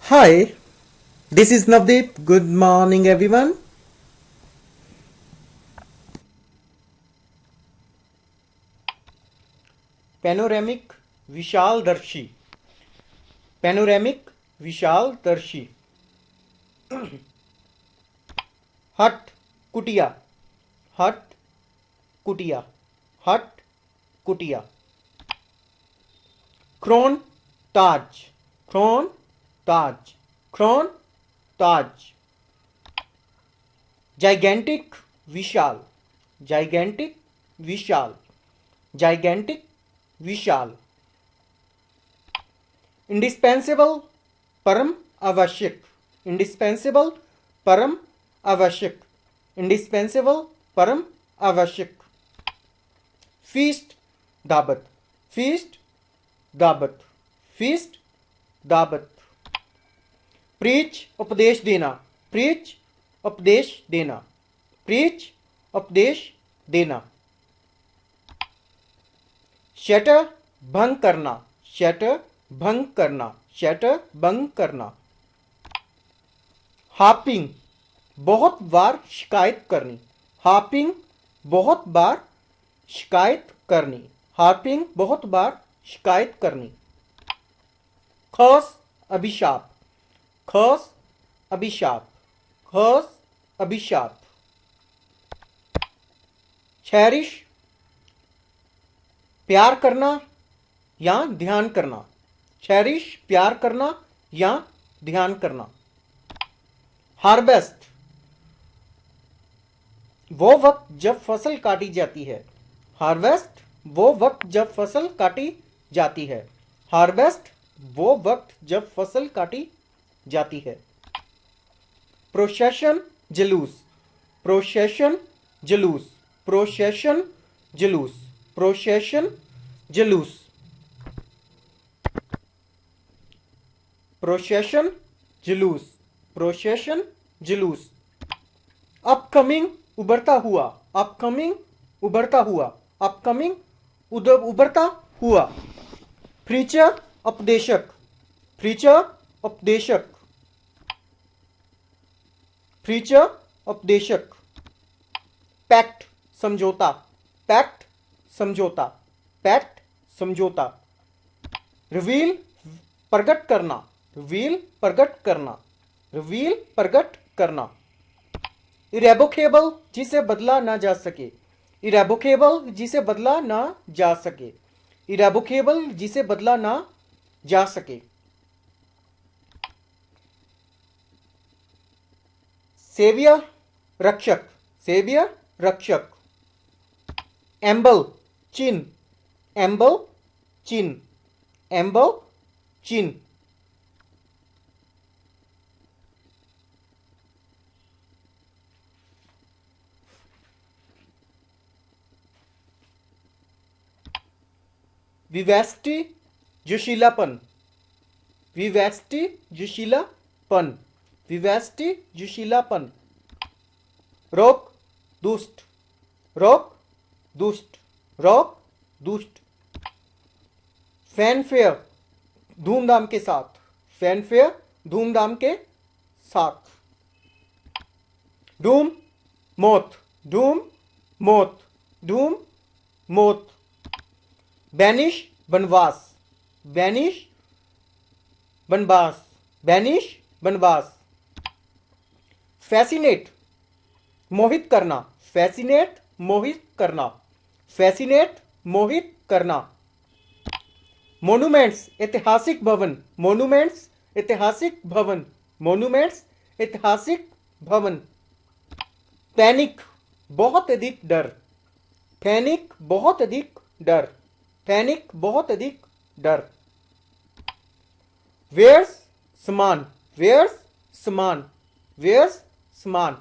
Hi, this is Navdeep. Good morning, everyone. Panoramic विशालदर्शी Panoramic विशालदर्शी हट कुटिया हट कुटिया हट कुटिया क्रोन ताज क्रोन ताज क्रोन ताज जाइगेंटिक विशाल जाइगेंटिक विशाल जाइगेंटिक विशाल इंडिस्पेंसेबल परम आवश्यक इंडिस्पेंसेबल परम आवश्यक इंडिस्पेंसेबल परम आवश्यक फीस्ट दावत फीस्ट दावत फीस्ट दावत प्रीच उपदेश देना प्रीच उपदेश देना प्रीच उपदेश देना शटर भंग करना शटर भंग करना शटर भंग करना हापिंग बहुत बार शिकायत करनी हापिंग बहुत बार शिकायत करनी हापिंग बहुत बार शिकायत करनी खस अभिशाप खस अभिशाप खस अभिशाप चेरिश प्यार करना या ध्यान करना चेरिश प्यार करना या ध्यान करना हार्वेस्ट वो वक्त जब फसल काटी जाती है हार्वेस्ट वो वक्त जब फसल काटी जाती है हार्वेस्ट वो वक्त जब फसल काटी जाती है प्रोसेशन जुलूस प्रोसेशन जुलूस प्रोसेशन जुलूस प्रोसेशन जुलूस प्रोसेशन जुलूस प्रोसेशन जुलूस अपकमिंग उभरता हुआ अपकमिंग उभरता हुआ अपकमिंग उभरता हुआ फ्रीचर उपदेशक फ्रीचर उपदेशक फ्रीचर उपदेशक पैक्ट समझौता पैक्ट समझौता पैक्ट समझौता रिवील प्रकट करना रिवील प्रकट करना रिवील प्रकट करना इरेवोकेबल जिसे बदला ना जा सके इरेवोकेबल जिसे बदला ना जा सके इरेवोकेबल जिसे बदला ना जा सके सेवियर रक्षक सेवियर रक्षक एम्बल चिन्ह एम्बल चिन्ह एम्बल चिन्ह विवेस्टी जोशीलापन विवेस्टी जोशीलापन विवेस्टी जोशीलापन रोक दुष्ट रोक दुष्ट रोक दुष्ट फैनफेयर धूमधाम के साथ फैनफेयर धूमधाम के साथ डूम मौत डूम मौत डूम मौत बैनिश बनवास बैनिश बनवास बैनिश बनवास फैसिनेट मोहित करना फैसिनेट मोहित करना फैसिनेट मोहित करना मोन्यूमेंट्स ऐतिहासिक भवन मोन्यूमेंट्स ऐतिहासिक भवन मोन्यूमेंट्स ऐतिहासिक भवन पैनिक बहुत अधिक डर पैनिक बहुत अधिक डर पैनिक बहुत अधिक डर वेयर्स समान वेयर्स समान वेयर्स समान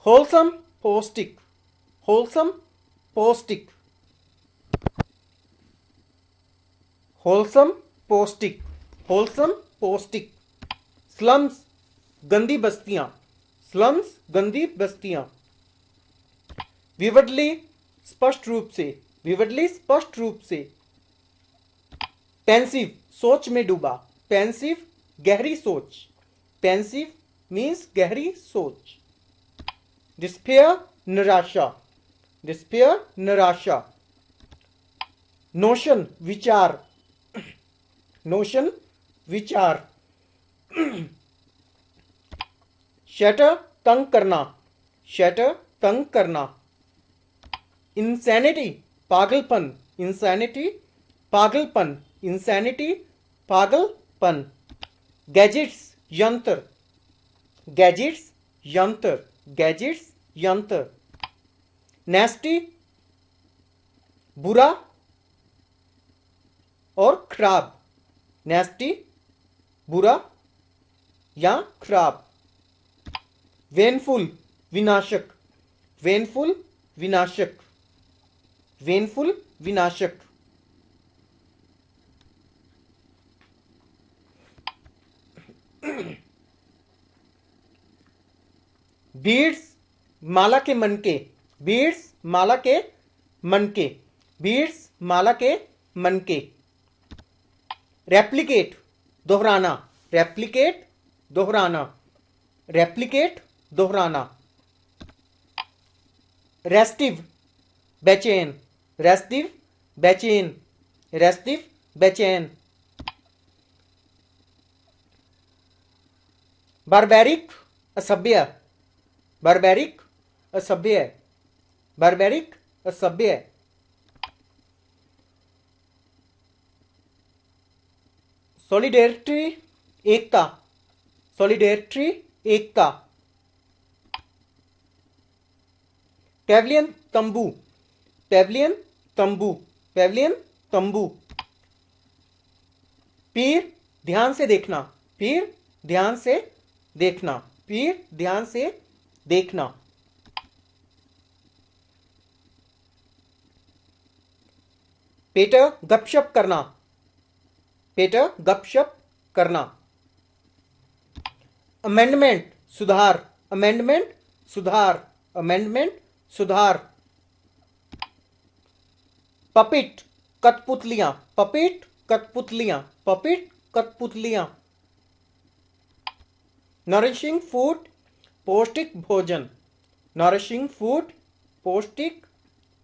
होलसम पौष्टिक होलसम पौष्टिक होलसम पौष्टिक होलसम पौष्टिक स्लम्स गंदी बस्तियां स्लम्स गंदी बस्तियां विविडली स्पष्ट रूप से विविडली स्पष्ट रूप से पेंसिव सोच में डूबा पेंसिव गहरी सोच। पेंसिव मीन्स गहरी सोच। डिस्पेयर निराशा। डिस्पेयर निराशा। नोशन विचार। नोशन विचार। शटर तंग करना। शटर तंग करना। इंसैनिटी पागलपन। इंसैनिटी पागलपन। इंसैनिटी पागलपन। गैजेट्स यंत्र। गैजेट्स यंत्र। गैजेट्स यंत्र। नेस्टी बुरा और खराब। नेस्टी बुरा या खराब। वेनफुल विनाशक। वेनफुल विनाशक। वेनफुल विनाशक। बीड्स माला के मनके। बीड्स माला के मनके। बीड्स माला के मनके। रेप्लिकेट दोहराना। रेप्लिकेट दोहराना। रेप्लिकेट दोहराना। रेस्टिव बेचैन। रेस्टिव बेचैन। रेस्टिव बेचैन। बारबैरिक असभ्य। बारबैरिक असभ्य। बारबैरिक असभ्य। सॉलिडेरिटी एकता। सॉलिडेरिटी एकता। पेविलियन तंबू। पेविलियन तंबू। पेविलियन तंबू। पीर ध्यान से देखना। पीर ध्यान से देखना। पीर ध्यान से देखना। पेटर गपशप करना। पेटर गपशप करना। अमेंडमेंट सुधार। अमेंडमेंट सुधार। अमेंडमेंट सुधार। पपिट कठपुतलियां। पपिट कठपुतलियां। पपिट कठपुतलियां। नरिशिंग फूड पौष्टिक भोजन। नरिशिंग फूड पौष्टिक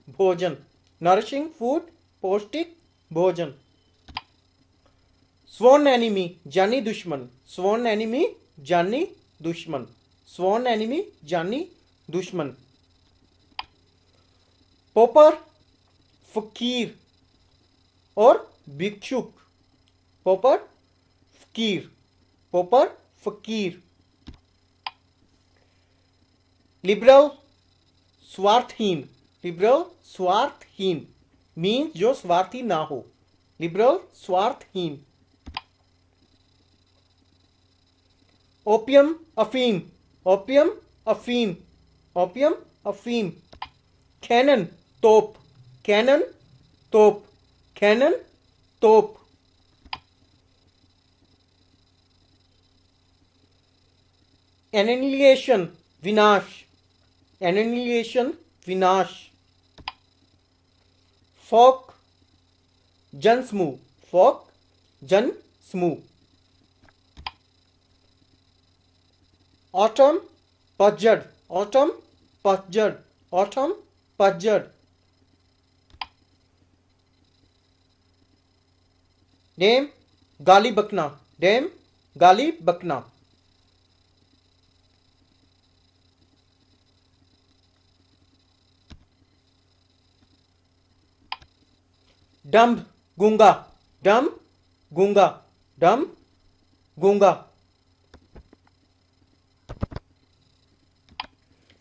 भोजन। नरिशिंग फूड पौष्टिक भोजन। स्वॉन एनिमी जानी दुश्मन। स्वॉन एनिमी जानी दुश्मन। स्वॉन एनिमी जानी दुश्मन। पोपर फकीर और भिक्षुक। पोपर फकीर। पोपर फकीर। लिबरल स्वार्थहीन। लिबरल स्वार्थहीन मीन्स जो स्वार्थी ना हो। लिबरल स्वार्थहीन। ओपियम अफीम। ओपियम अफीम। ओपियम अफीम। कैनन तोप। कैनन तोप। कैनन तोप। एनिहिलेशन विनाश। एनिहिलेशन विनाश। फोक जनसमूह। फोक जनसमूह। ऑटम पतझड़। ऑटम पतझड़। ऑटम पतझड़। डेम गाली बकना। डेम गाली बकना। डम्ब गूंगा। डम्ब गूंगा। डम्ब गूंगा।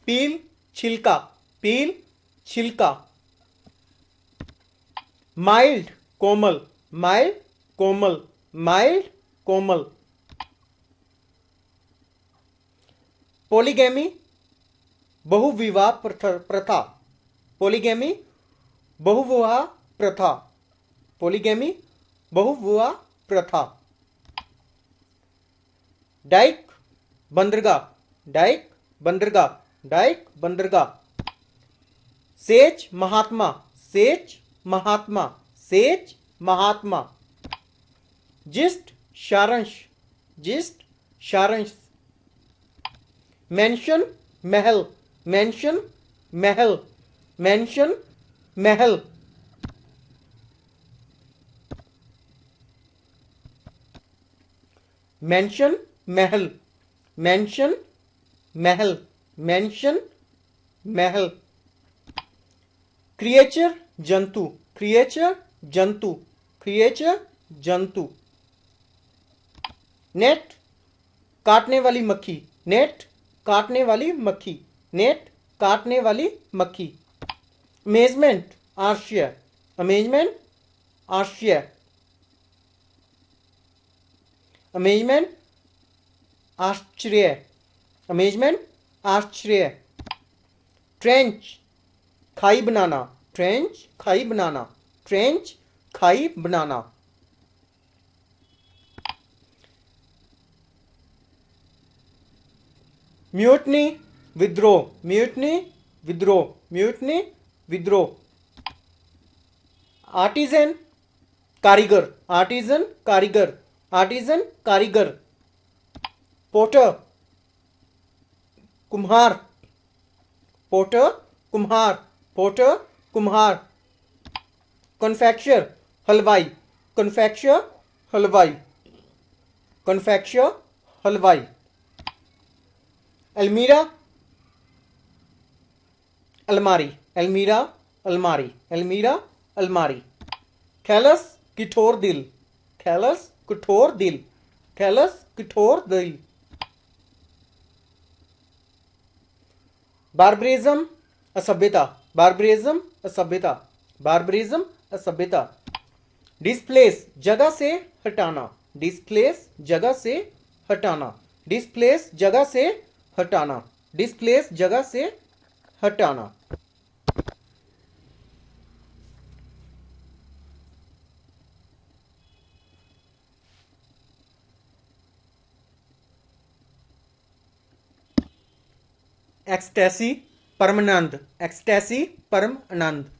पील छिलका। पील छिलका। माइल्ड कोमल। माइल्ड कोमल। माइल्ड कोमल। पॉलीगैमी बहुविवाह प्रथा। पॉलीगैमी बहुविवाह प्रथा। पॉलीगैमी बहुविवाह प्रथा। डाइक बंदरगाह। डाइक बंदरगाह। डाइक बंदरगाह। सेज महात्मा। सेज महात्मा। सेज महात्मा। जिस्ट सारांश। जिस्ट, सारांश। मेंशन, महल, मेंशन, महल, मेंशन, महल। मेंशन, महल, मेंशन, महल, मेंशन, महल। क्रिएचर, जंतु, क्रिएचर, जंतु, क्रिएचर, जंतु। नेट, काटने वाली मक्खी, नेट, काटने वाली मक्खी, नेट, काटने वाली मक्खी। अमेजमेंट, आश्चर्य, अमेजमेंट, आश्चर्य, अमेजमेंट, आश्चर्य, अमेजमेंट, आश्चर्य। ट्रेंच, खाई बनाना, ट्रेंच, खाई बनाना, ट्रेंच, खाई बनाना। म्यूटनी, विद्रोह, म्यूटनी, विद्रोह, म्यूटनी, विद्रोह। आर्टिजन, कारीगर, आर्टिजन, कारीगर, आर्टिजन, कारीगर। पोटर, कुम्हार, पोटर, कुम्हार, पोटर, कुम्हार। कन्फेक्शर, हलवाई, कन्फेक्शर, हलवाई, कन्फेक्शर, हलवाई। अलमीरा, अलमारी, अलमीरा, अलमारी, अलमीरा, अलमारी। कैलस, कठोर दिल, कैलस, कठोर दिल, कैलस, कठोर दिल। बार्बरिज्म, असभ्यता, बार्बरिज्म, असभ्यता, बार्बरिज्म, असभ्यता। डिस्प्लेस, जगह से हटाना, डिस्प्लेस, जगह से हटाना, डिस्प्लेस, जगह से हटाना, डिस्प्लेस, जगह से हटाना। एक्सटेसी, परमानंद, एक्सटेसी, परमानंद,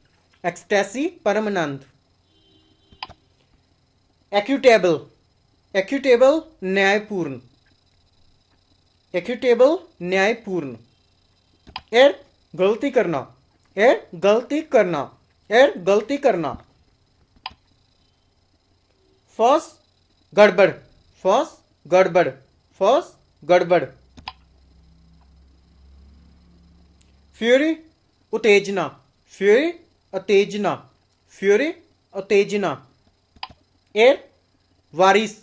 एक्सटेसी, परमानंद। एक्यूटेबल, एक्यूटेबल, न्यायपूर्ण, एक्यूटेबल, न्यायपूर्ण। एर, गलती करना, एर, गलती करना, एर, गलती करना। फर्स्ट, गड़बड़, फर्स्ट, गड़बड़, फर्स्ट, गड़बड़। फ्यूरी, उत्तेजना, फ्यूरी, उत्तेजना, फ्यूरी, उत्तेजना। एर, वारिस,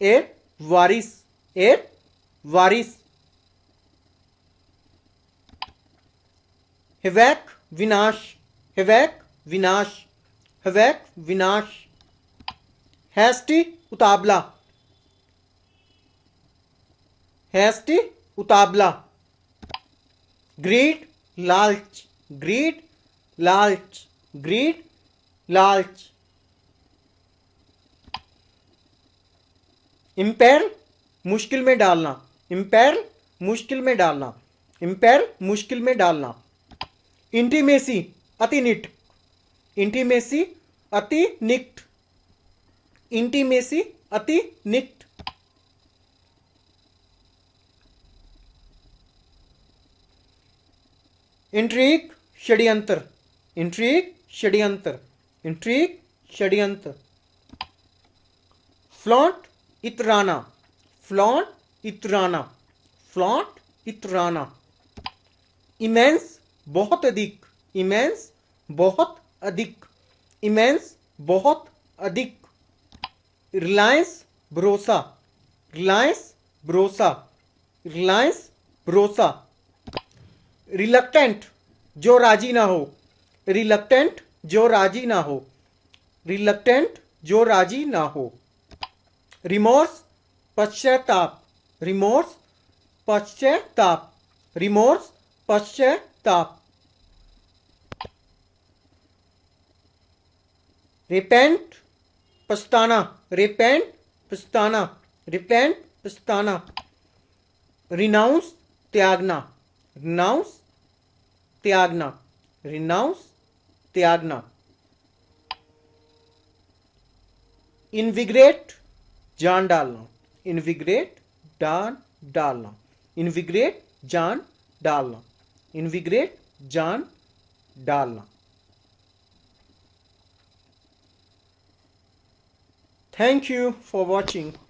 एर, वारिस, एर, वारिस। हिवैक, विनाश, हिवैक, विनाश, हिवैक, विनाश। हैस्टी, उतावला, हैस्टी, उतावला। ग्रीड, लालच, ग्रीड, लालच, ग्रीड, लालच। इंपेयर, मुश्किल में डालना, इंपेयर, मुश्किल में डालना, इंपेयर, मुश्किल में डालना। इंटीमेसी, अति निकट, इंटीमेसी, अति निकट, इंटीमेसी, अति निकट। इंट्रीग, षड्यंत्र, इंट्रीग, षड्यंत्र, इंट्रीग, षड्यंत्र। फ्लॉन्ट, इतराना, फ्लॉन्ट, इतराना, फ्लॉन्ट, इतराना। इमेंस, बहुत अधिक, इमेंस, बहुत अधिक, इमेंस, बहुत अधिक। रिलायंस, भरोसा, रिलायंस, भरोसा, रिलायंस, भरोसा। रिलक्टेंट, जो राजी ना हो, रिलक्टेंट, जो राजी ना हो, रिलक्टेंट, जो राजी ना हो। रिमोर्स, पश्चाताप, रिमोर्स, पश्चाताप, रिमोर्स, पश्चाताप। रिपेंट, पछताना, रिपेंट, पछताना, रिपेंट, पछताना। रिनाउंस, त्यागना, रिनाउंस, त्यागना, रिनाउंस, त्यागना। इनविग्रेट, जान डालना, इनविग्रेट, जान डालना, इनविग्रेट जान डालना, इनविग्रेट जान डालना। Thank you for watching.